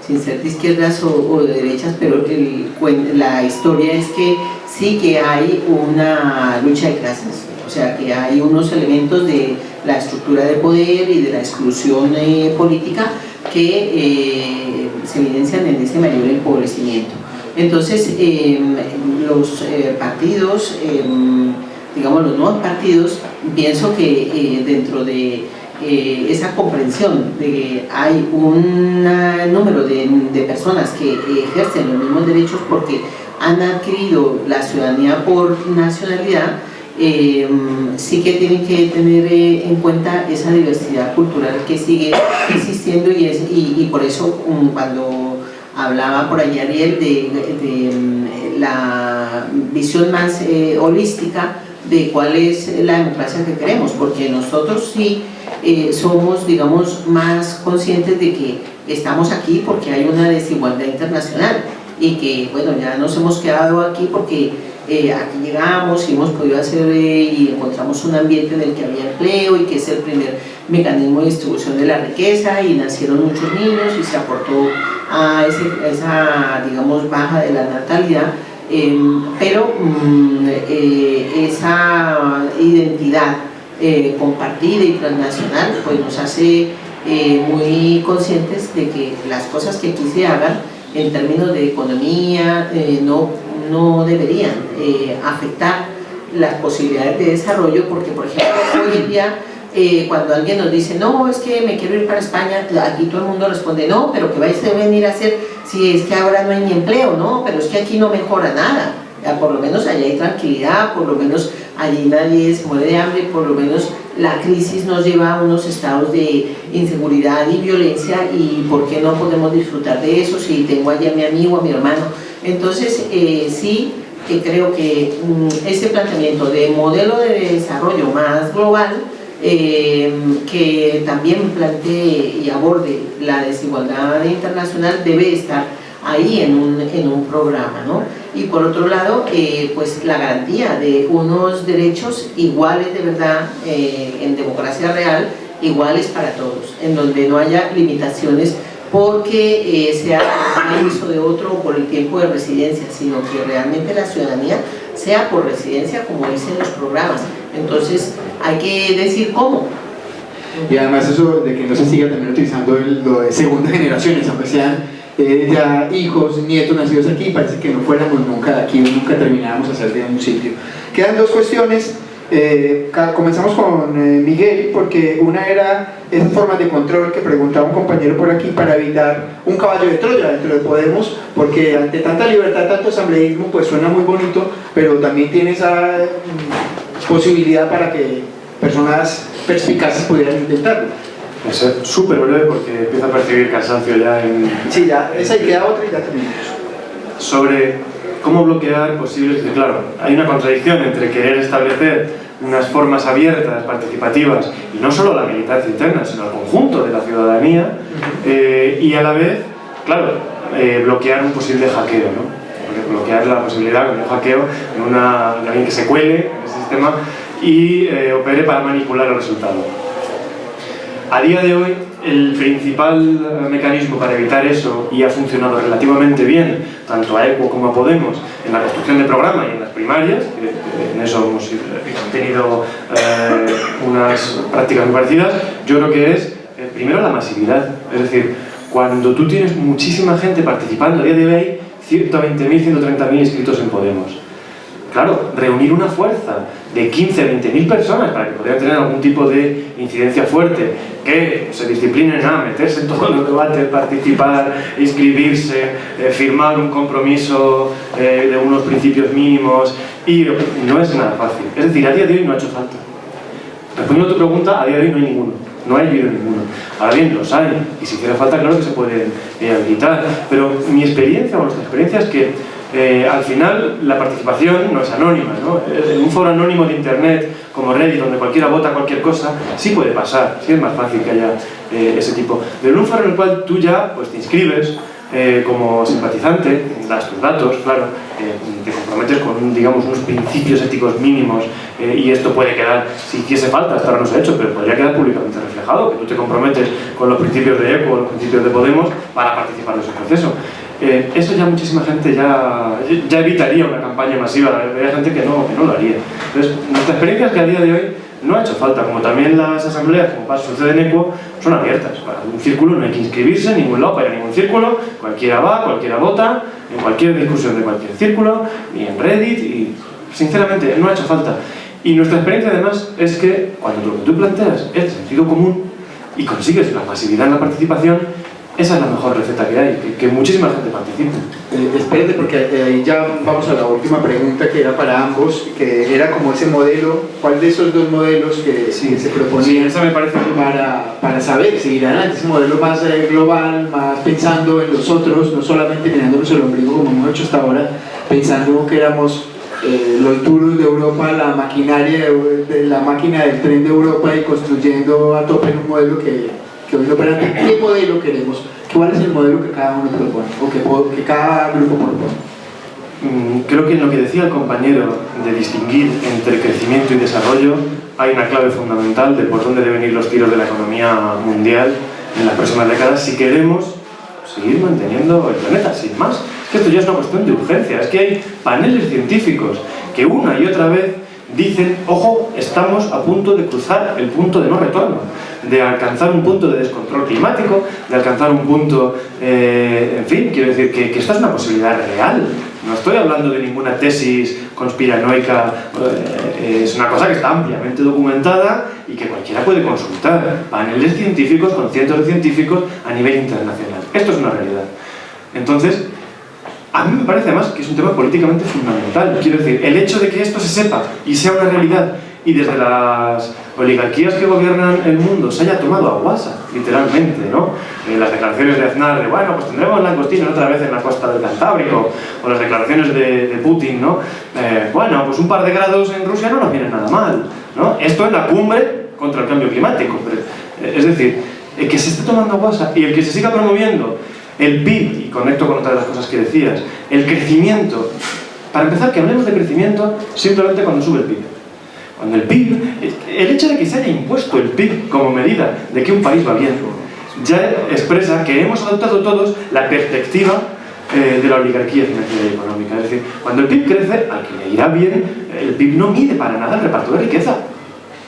Speaker 4: sin ser de izquierdas o de derechas, pero la historia es que sí que hay una lucha de clases, o sea que hay unos elementos de la estructura de poder y de la exclusión política que se evidencian en ese mayor empobrecimiento. Entonces los partidos, digamos los nuevos partidos, pienso que dentro de esa comprensión de que hay un número de personas que ejercen los mismos derechos porque han adquirido la ciudadanía por nacionalidad, sí que tienen que tener en cuenta esa diversidad cultural que sigue existiendo y por eso cuando hablaba por ahí Ariel de la visión más holística de cuál es la democracia que queremos, porque nosotros sí somos, digamos, más conscientes de que estamos aquí porque hay una desigualdad internacional y que, bueno, ya nos hemos quedado aquí porque aquí llegamos y hemos podido hacer y encontramos un ambiente en el que había empleo y que es el primer mecanismo de distribución de la riqueza y nacieron muchos niños y se aportó a esa, digamos, baja de la natalidad, pero esa identidad compartida y transnacional pues nos hace muy conscientes de que las cosas que aquí se hagan en términos de economía no deberían afectar las posibilidades de desarrollo, porque por ejemplo hoy en día cuando alguien nos dice no, es que me quiero ir para España, aquí todo el mundo responde no, pero ¿qué vais a venir a hacer si es que ahora no hay ni empleo? No, pero es que aquí no mejora nada, por lo menos allá hay tranquilidad, por lo menos allí nadie se muere de hambre, por lo menos la crisis nos lleva a unos estados de inseguridad y violencia y ¿por qué no podemos disfrutar de eso si tengo allá a mi amigo, a mi hermano? Entonces sí que creo que ese planteamiento de modelo de desarrollo más global que también plantee y aborde la desigualdad internacional debe estar ahí en un programa, ¿no? Y por otro lado, pues la garantía de unos derechos iguales de verdad en democracia real, iguales para todos, en donde no haya limitaciones porque sea el uso de otro o por el tiempo de residencia, sino que realmente la ciudadanía sea por residencia, como dicen los programas. Entonces hay que decir cómo.
Speaker 2: Y además eso de que no se siga también utilizando lo de segunda generaciones, aunque sean ya hijos, nietos nacidos aquí, parece que no fuéramos nunca de aquí, nunca terminábamos de hacer de un sitio. Quedan dos cuestiones. Comenzamos con Miguel, porque una era esas formas de control que preguntaba un compañero por aquí para evitar un caballo de Troya dentro de Podemos, porque ante tanta libertad, tanto asambleísmo, pues suena muy bonito, pero también tiene esa posibilidad para que personas perspicaces pudieran intentarlo.
Speaker 1: Voy a ser súper breve porque empiezo a percibir cansancio ya en...
Speaker 2: Sí, ya, esa y queda otra y ya terminamos.
Speaker 1: Sobre cómo bloquear posibles... Claro, hay una contradicción entre querer establecer unas formas abiertas, participativas, y no solo la militancia interna, sino el conjunto de la ciudadanía, y a la vez, claro, bloquear un posible hackeo, ¿no? Bloquear la posibilidad de un hackeo de alguien que se cuele en ese sistema y opere para manipular el resultado. A día de hoy, el principal mecanismo para evitar eso, y ha funcionado relativamente bien, tanto a ECO como a Podemos, en la construcción de programa y en las primarias, en eso hemos tenido unas prácticas muy parecidas, yo creo que es, primero, la masividad. Es decir, cuando tú tienes muchísima gente participando, a día de hoy hay 120.000, 130.000 inscritos en Podemos. Claro, reunir una fuerza de 15, 20.000 personas para que pudieran tener algún tipo de incidencia fuerte, que se disciplinen a meterse en todos los debates, participar, inscribirse, firmar un compromiso de unos principios mínimos, y no es nada fácil. Es decir, a día de hoy no ha hecho falta. Respondiendo a tu pregunta, a día de hoy no hay ninguno. No hay habido ninguno. Ahora bien, los hay, y si hiciera falta, claro que se pueden habilitar. Pero mi experiencia, o nuestra experiencia, es que al final la participación no es anónima, ¿no? En un foro anónimo de internet como Reddit, donde cualquiera vota cualquier cosa, sí puede pasar, sí es más fácil que haya ese tipo. Pero en un foro en el cual tú ya pues, te inscribes como simpatizante, das tus datos, claro, te comprometes con digamos, unos principios éticos mínimos, y esto puede quedar, si hiciese falta, hasta ahora no se ha hecho, pero podría quedar públicamente reflejado, que tú te comprometes con los principios de ECO o los principios de Podemos para participar en ese proceso. Eso ya muchísima gente ya evitaría una campaña masiva, habría gente que no lo haría. Entonces, nuestra experiencia es que a día de hoy no ha hecho falta, como también las asambleas, como sucede en ECO, son abiertas. Para un círculo no hay que inscribirse en ningún lado para ir a ningún círculo, cualquiera va, cualquiera vota, en cualquier discusión de cualquier círculo, y en Reddit, y sinceramente no ha hecho falta. Y nuestra experiencia además es que cuando lo que tú planteas es de sentido común y consigues la masividad en la participación, esa es la mejor receta que hay, que muchísima gente participe.
Speaker 2: Espérate, porque ahí ya vamos a la última pregunta, que era para ambos, que era como ese modelo, ¿cuál de esos dos modelos que se proponían
Speaker 1: esa me parece
Speaker 2: para saber si irán a ese modelo más global, más pensando en los otros, no solamente mirándonos el ombligo como hemos hecho hasta ahora, pensando que éramos los duros de Europa, la maquinaria de la máquina del tren de Europa, y construyendo a tope en un modelo que hoy no opera? ¿Qué modelo queremos? ¿Cuál es el modelo que cada uno propone o que cada grupo propone?
Speaker 1: Creo que en lo que decía el compañero de distinguir entre crecimiento y desarrollo hay una clave fundamental de por dónde deben ir los tiros de la economía mundial en las próximas décadas si queremos seguir manteniendo el planeta, sin más. Es que esto ya es una cuestión de urgencia, es que hay paneles científicos que una y otra vez dicen, ojo, estamos a punto de cruzar el punto de no retorno, de alcanzar un punto de descontrol climático, de alcanzar un punto, en fin, quiero decir que esta es una posibilidad real. No estoy hablando de ninguna tesis conspiranoica, es una cosa que está ampliamente documentada y que cualquiera puede consultar. Paneles científicos con cientos de científicos a nivel internacional. Esto es una realidad. Entonces, a mí me parece además que es un tema políticamente fundamental. Quiero decir, el hecho de que esto se sepa y sea una realidad y desde las oligarquías que gobiernan el mundo se haya tomado a guasa, literalmente, ¿no? Las declaraciones de Aznar de, bueno, pues tendremos langostinos otra vez en la costa del Cantábrico, o las declaraciones de Putin, ¿no? Bueno, pues un par de grados en Rusia no nos viene nada mal, ¿no? Esto en la cumbre contra el cambio climático. Es decir, el que se esté tomando a guasa y el que se siga promoviendo el PIB, y conecto con otra de las cosas que decías, el crecimiento. Para empezar, que hablemos de crecimiento simplemente cuando sube el PIB. Cuando el PIB, el hecho de que se haya impuesto el PIB como medida de que un país va bien, ya expresa que hemos adoptado todos la perspectiva de la oligarquía financiera y económica. Es decir, cuando el PIB crece, al que le irá bien, el PIB no mide para nada el reparto de riqueza.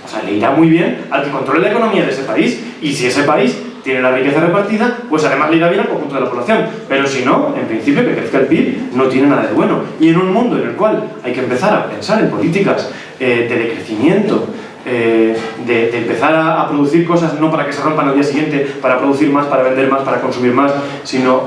Speaker 1: O sea, le irá muy bien al que controle la economía de ese país, y si ese país tiene la riqueza repartida, pues además le irá bien al conjunto de la población. Pero si no, en principio, que crezca el PIB no tiene nada de bueno. Y en un mundo en el cual hay que empezar a pensar en políticas de decrecimiento, de empezar a producir cosas no para que se rompan al día siguiente, para producir más, para vender más, para consumir más, sino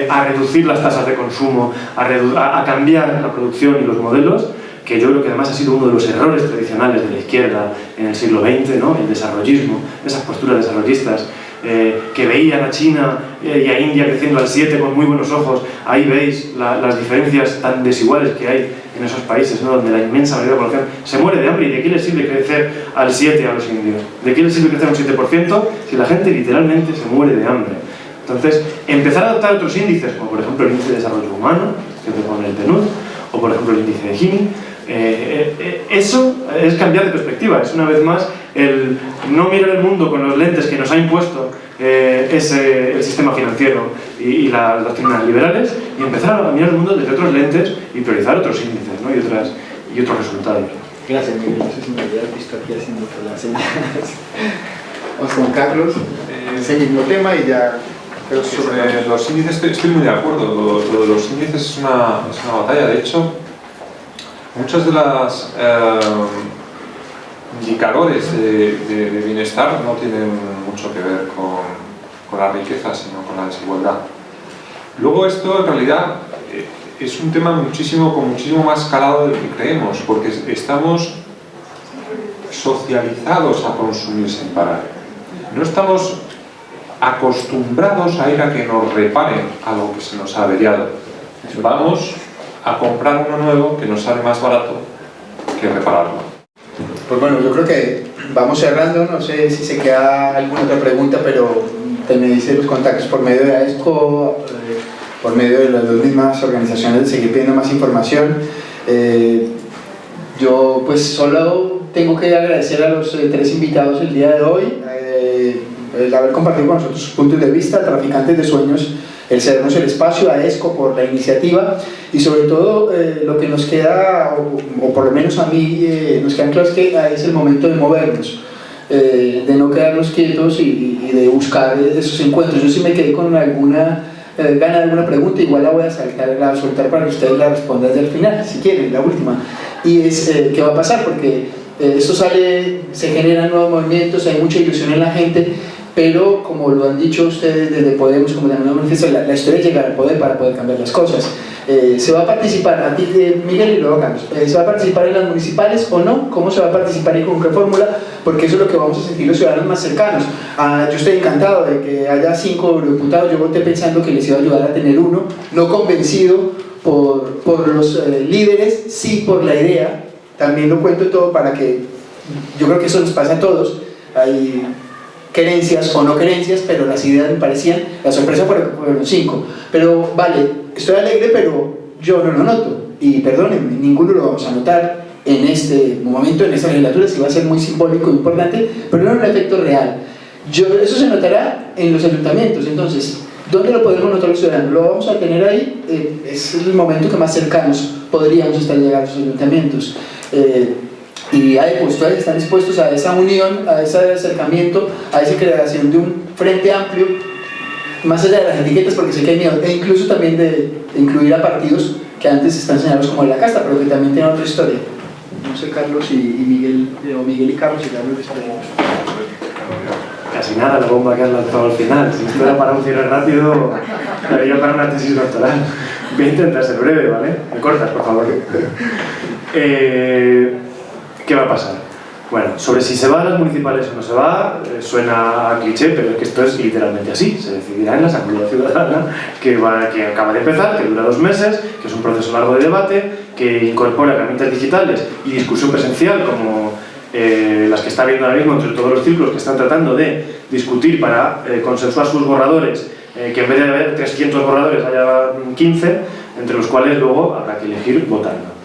Speaker 1: a reducir las tasas de consumo, a cambiar la producción y los modelos, que yo creo que además ha sido uno de los errores tradicionales de la izquierda en el siglo XX, ¿no? El desarrollismo, esas posturas desarrollistas que veían a China y a India creciendo al 7 con muy buenos ojos. Ahí veis las diferencias tan desiguales que hay en esos países, ¿no? Donde la inmensa mayoría de la población se muere de hambre. ¿Y de qué les sirve crecer al 7 a los indios? ¿De qué les sirve crecer un 7% si la gente literalmente se muere de hambre? Entonces, empezar a adoptar otros índices, como por ejemplo el índice de desarrollo humano, que propone el PNUD, o por ejemplo el índice de Gini, eso es cambiar de perspectiva. Es una vez más el no mirar el mundo con los lentes que nos ha impuesto el sistema financiero y las doctrinas liberales, y empezar a mirar el mundo desde otros lentes y priorizar otros índices, ¿no? y otros resultados.
Speaker 2: Gracias, Miguel. No sé si me habías visto aquí haciendo las señales. Vamos con Carlos, ese mismo tema, y ya...
Speaker 9: Pero sobre los índices estoy muy de acuerdo. Lo de los índices es una batalla. De hecho, muchos de los indicadores de bienestar no tienen mucho que ver con la riqueza, sino con la desigualdad. Luego esto en realidad es un tema con muchísimo más calado del que creemos, porque estamos socializados a consumir sin parar. No estamos acostumbrados a ir a que nos reparen algo que se nos ha averiado. Vamos a comprar uno nuevo que nos sale más barato que repararlo.
Speaker 2: Pues bueno, yo creo que vamos cerrando. No sé si se queda alguna otra pregunta, pero tenéis los contactos por medio de AESCO, por medio de las dos mismas organizaciones, de seguir pidiendo más información. Yo pues solo tengo que agradecer a los tres invitados el día de hoy, el haber compartido con nosotros sus puntos de vista, Traficantes de Sueños, el cedernos el espacio, a AESCO por la iniciativa, y sobre todo lo que nos queda, o por lo menos a mí, nos queda claro, es que es el momento de movernos, de no quedarnos quietos y de buscar esos encuentros. Yo sí me quedé con alguna gana alguna pregunta, igual la voy a soltar para que ustedes la respondan desde el final, si quieren, la última. Y es, ¿qué va a pasar? Porque esto sale, se generan nuevos movimientos, hay mucha ilusión en la gente, pero como lo han dicho ustedes desde Podemos, como también lo manifiesto, la historia es llegar al poder para poder cambiar las cosas. ¿Se va a participar, a ti Miguel y luego Carlos, se va a participar en las municipales o no? ¿Cómo se va a participar y con qué fórmula? Porque eso es lo que vamos a sentir los ciudadanos más cercanos. Yo estoy encantado de que haya 5 diputados, yo voté pensando que les iba a ayudar a tener uno, no convencido por los líderes, sí por la idea. También lo cuento todo para que, yo creo que eso nos pasa a todos, hay querencias o no querencias, pero las ideas me parecían, la sorpresa fueron 5, pero vale, estoy alegre, pero yo no lo noto, y perdónenme, ninguno lo vamos a notar en este momento, en esta legislatura, sí va a ser muy simbólico e importante, pero no en un efecto real. Eso se notará en los ayuntamientos. Entonces, ¿dónde lo podemos notar los ciudadanos? Lo vamos a tener ahí, es el momento que más cercanos podríamos estar llegando a los ayuntamientos. Y ahí pues ustedes están dispuestos a esa unión, a ese acercamiento, a esa creación de un frente amplio, más allá de las etiquetas, porque sé que hay miedo, e incluso también de incluir a partidos que antes están señalados como de la casta, pero que también tienen otra historia. No sé, Carlos y Miguel, o Miguel y Carlos y Carlos después.
Speaker 1: Casi nada la bomba que has lanzado al final. Si esto era para un cierre rápido, la haría para una tesis doctoral. Voy a intentar ser breve, ¿vale? Me cortas, por favor. ¿Qué va a pasar? Bueno, sobre si se va a las municipales o no se va, suena a cliché, pero es que esto es literalmente así. Se decidirá en la Asamblea Ciudadana, que acaba de empezar, que dura 2 meses, que es un proceso largo de debate, que incorpora herramientas digitales y discusión presencial, como las que está habiendo ahora mismo entre todos los círculos que están tratando de discutir para consensuar sus borradores, que en vez de haber 300 borradores haya 15, entre los cuales luego habrá que elegir votando.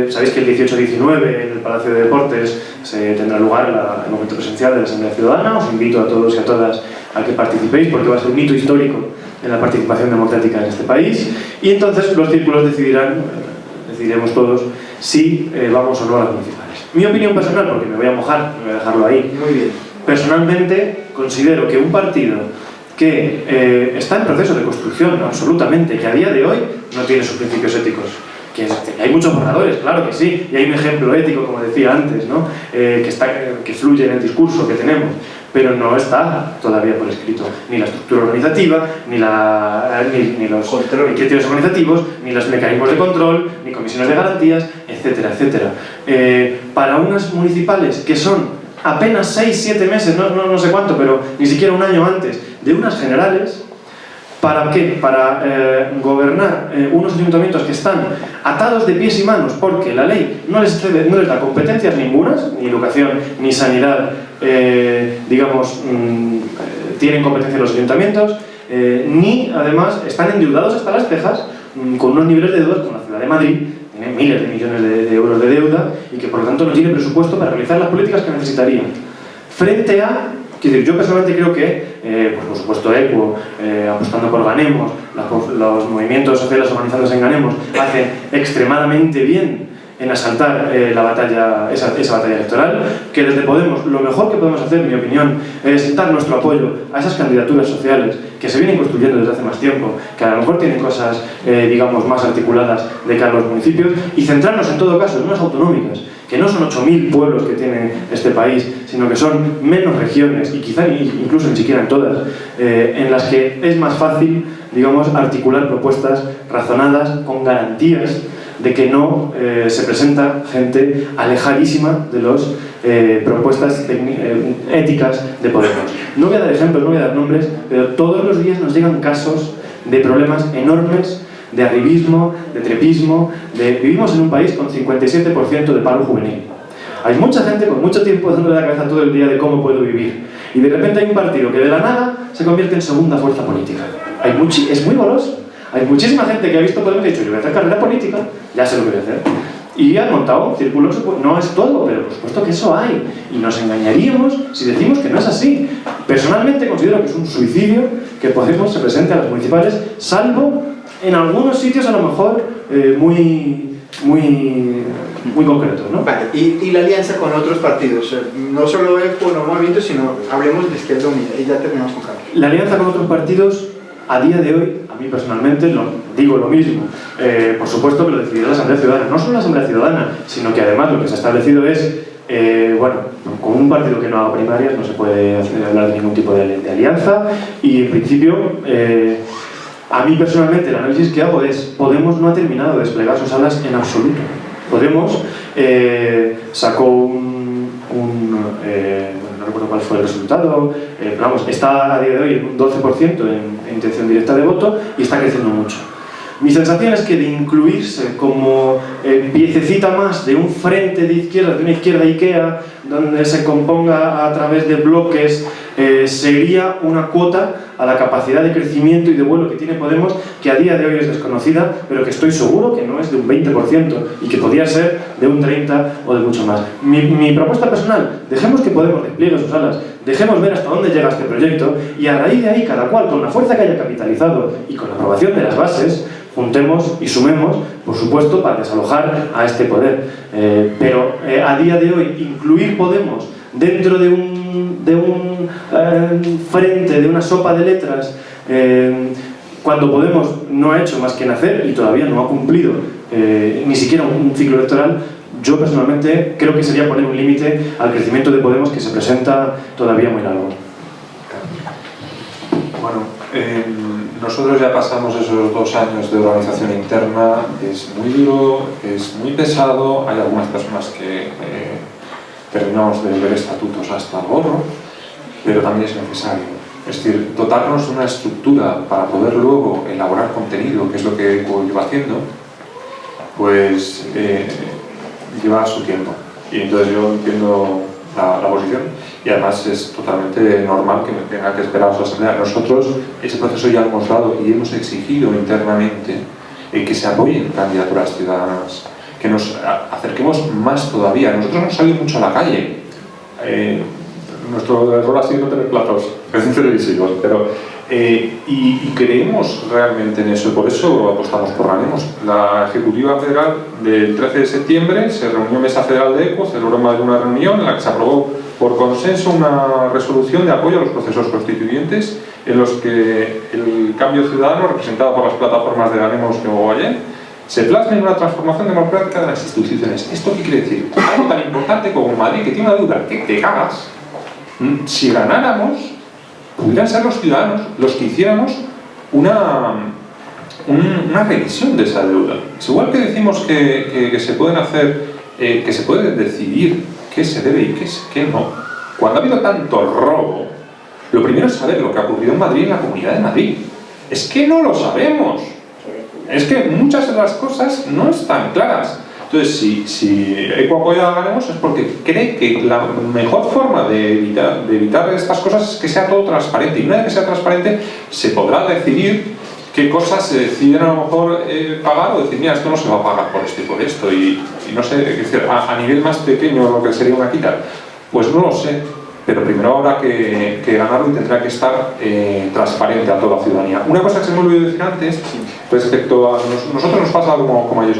Speaker 1: Sabéis que el 18-19 en el Palacio de Deportes se tendrá lugar el momento presencial de la Asamblea Ciudadana. Os invito a todos y a todas a que participéis, porque va a ser un hito histórico en la participación democrática en este país, y entonces los círculos decidiremos todos si vamos o no a las municipales. Mi opinión personal, porque me voy a mojar, voy a dejarlo ahí.
Speaker 2: Muy bien.
Speaker 1: Personalmente considero que un partido que está en proceso de construcción absolutamente, que a día de hoy no tiene sus principios éticos, que hay muchos borradores, claro que sí, y hay un ejemplo ético, como decía antes, ¿no? Que fluye en el discurso que tenemos, pero no está todavía por escrito ni la estructura organizativa, ni los criterios organizativos, ni los mecanismos de control, ni comisiones de garantías, etcétera, etcétera. Para unas municipales que son apenas 6-7 meses, no sé cuánto, pero ni siquiera un año antes de unas generales, ¿para qué? Para gobernar unos ayuntamientos que están atados de pies y manos porque la ley no les da competencias ningunas, ni educación, ni sanidad, tienen competencia los ayuntamientos, ni además están endeudados hasta las cejas, con unos niveles de deuda como la Ciudad de Madrid, tiene miles de millones de euros de deuda y que por lo tanto no tiene presupuesto para realizar las políticas que necesitaría. Frente a... yo personalmente creo que, pues por supuesto, ECU, apostando por Ganemos, los movimientos sociales organizados en Ganemos, hacen extremadamente bien en asaltar esa batalla electoral, que desde Podemos lo mejor que podemos hacer, en mi opinión, es dar nuestro apoyo a esas candidaturas sociales que se vienen construyendo desde hace más tiempo, que a lo mejor tienen cosas, más articuladas de cara a los municipios, y centrarnos en todo caso en unas autonómicas, que no son 8.000 pueblos que tiene este país, sino que son menos regiones, y quizá incluso ni siquiera en todas, en las que es más fácil, articular propuestas razonadas, con garantías de que no se presenta gente alejadísima de las propuestas éticas de Podemos. No voy a dar ejemplos, no voy a dar nombres, pero todos los días nos llegan casos de problemas enormes, de arribismo, de trepismo, vivimos en un país con 57% de paro juvenil. Hay mucha gente con mucho tiempo dándole la cabeza todo el día de cómo puedo vivir. Y de repente hay un partido que de la nada se convierte en segunda fuerza política. Es muy goloso. Hay muchísima gente que ha visto Podemos y ha dicho, yo voy a hacer carrera política, ya sé lo que voy a hacer. Y han montado un círculo, no es todo, pero por supuesto que eso hay. Y nos engañaríamos si decimos que no es así. Personalmente considero que es un suicidio que Podemos se presente a las municipales, salvo en algunos sitios a lo mejor muy concretos, ¿no?
Speaker 2: Vale, y la alianza con otros partidos, no solo ECU, no movimientos, sino hablemos de Izquierda Unida, y ya terminamos con Carlos.
Speaker 1: La alianza con otros partidos a día de hoy, a mí personalmente, digo lo mismo. Por supuesto que lo decidirá la Asamblea Ciudadana. No solo la Asamblea Ciudadana, sino que además lo que se ha establecido es, bueno, con un partido que no haga primarias no se puede hablar de ningún tipo de alianza, y en principio, a mí personalmente el análisis que hago es: Podemos no ha terminado de desplegar sus alas en absoluto. Podemos sacó no recuerdo cuál fue el resultado, pero vamos, está a día de hoy en un 12% en intención directa de voto y está creciendo mucho. Mi sensación es que de incluirse como piececita más de un frente de izquierda, de una izquierda IKEA, donde se componga a través de bloques, sería una cuota a la capacidad de crecimiento y de vuelo que tiene Podemos, que a día de hoy es desconocida, pero que estoy seguro que no es de un 20% y que podría ser de un 30% o de mucho más. Mi propuesta personal: dejemos que Podemos despliegue sus alas, dejemos ver hasta dónde llega este proyecto, y a raíz de ahí, cada cual, con la fuerza que haya capitalizado y con la aprobación de las bases, juntemos y sumemos, por supuesto, para desalojar a este poder. Pero a día de hoy, incluir Podemos dentro de un frente, de una sopa de letras, cuando Podemos no ha hecho más que nacer y todavía no ha cumplido ni siquiera un ciclo electoral, yo personalmente creo que sería poner un límite al crecimiento de Podemos, que se presenta todavía muy largo.
Speaker 9: Bueno, nosotros ya pasamos esos 2 años de organización interna. Es muy duro, es muy pesado. Hay algunas personas que terminamos de ver estatutos hasta el gorro, pero también es necesario. Es decir, dotarnos de una estructura para poder luego elaborar contenido, que es lo que llevo haciendo, pues lleva su tiempo. Y entonces yo entiendo la posición, y además es totalmente normal que me tenga que esperar a su asamblea. Nosotros ese proceso ya lo hemos dado y hemos exigido internamente que se apoyen candidaturas ciudadanas, que nos acerquemos más todavía. Nosotros hemos salido mucho a la calle. Nuestro rol ha sido no tener platos televisivos, pero y creemos realmente en eso, por eso apostamos por Ganemos. La Ejecutiva Federal del 13 de septiembre se reunió Mesa Federal de ECO, celebró más de una reunión en la que se aprobó por consenso una resolución de apoyo a los procesos constituyentes, en los que el cambio ciudadano, representado por las plataformas de Ganemos y Mogollón, se plasma en una transformación democrática de las instituciones. ¿Esto qué quiere decir? Algo tan importante como Madrid, que tiene una deuda que te cagas. Si ganáramos, pudieran ser los ciudadanos los que hiciéramos una revisión de esa deuda. Es igual que decimos que se pueden hacer, que se puede decidir qué se debe y qué no. Cuando ha habido tanto robo, lo primero es saber lo que ha ocurrido en Madrid, en la Comunidad de Madrid. Es que no lo sabemos. Es que muchas de las cosas no están claras. Entonces, si ECO apoya a Ganemos es porque cree que la mejor forma de evitar estas cosas es que sea todo transparente. Y una vez que sea transparente, se podrá decidir qué cosas se deciden a lo mejor pagar, o decir: mira, esto no se va a pagar por esto y por esto. Y no sé, es decir, a nivel más pequeño, lo que sería una quita, pues no lo sé. Pero primero habrá que ganarlo y tendrá que estar transparente a toda la ciudadanía. Una cosa que se me olvidó decir antes, respecto a nosotros nos pasa como a ellos.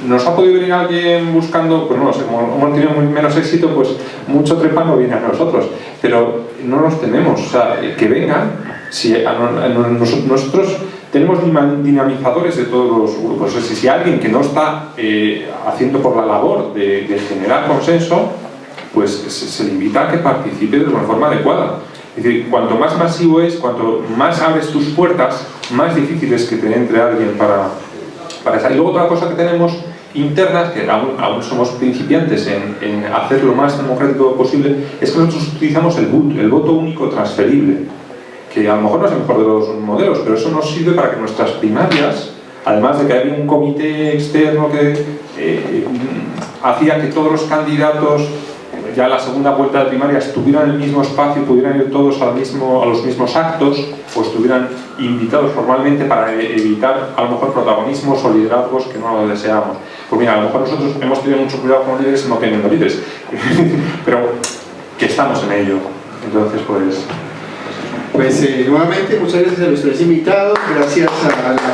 Speaker 9: Nos ha podido venir alguien buscando, pues no lo sé, como hemos tenido menos éxito, pues mucho trepa no viene a nosotros, pero no los tenemos. O sea, que vengan, si nosotros tenemos dinamizadores de todos los grupos. O sea, si alguien que no está haciendo por la labor de generar consenso, pues se le invita a que participe de una forma adecuada. Es decir, cuanto más masivo es, cuanto más abres tus puertas, más difícil es que te entre alguien para esa. Y luego otra cosa que tenemos internas, que aún somos principiantes en hacer lo más democrático posible, es que nosotros utilizamos el voto único transferible, que a lo mejor no es el mejor de los modelos, pero eso nos sirve para que nuestras primarias, además de que había un comité externo que hacía que todos los candidatos ya en la segunda vuelta de primaria estuvieran en el mismo espacio, pudieran ir todos a los mismos actos, o estuvieran invitados formalmente, para evitar a lo mejor protagonismos o liderazgos que no lo deseamos. Pues mira, a lo mejor nosotros hemos tenido mucho cuidado con los líderes, no teniendo líderes, pero que estamos en ello. Entonces, pues
Speaker 2: nuevamente, muchas gracias a los tres invitados, gracias a la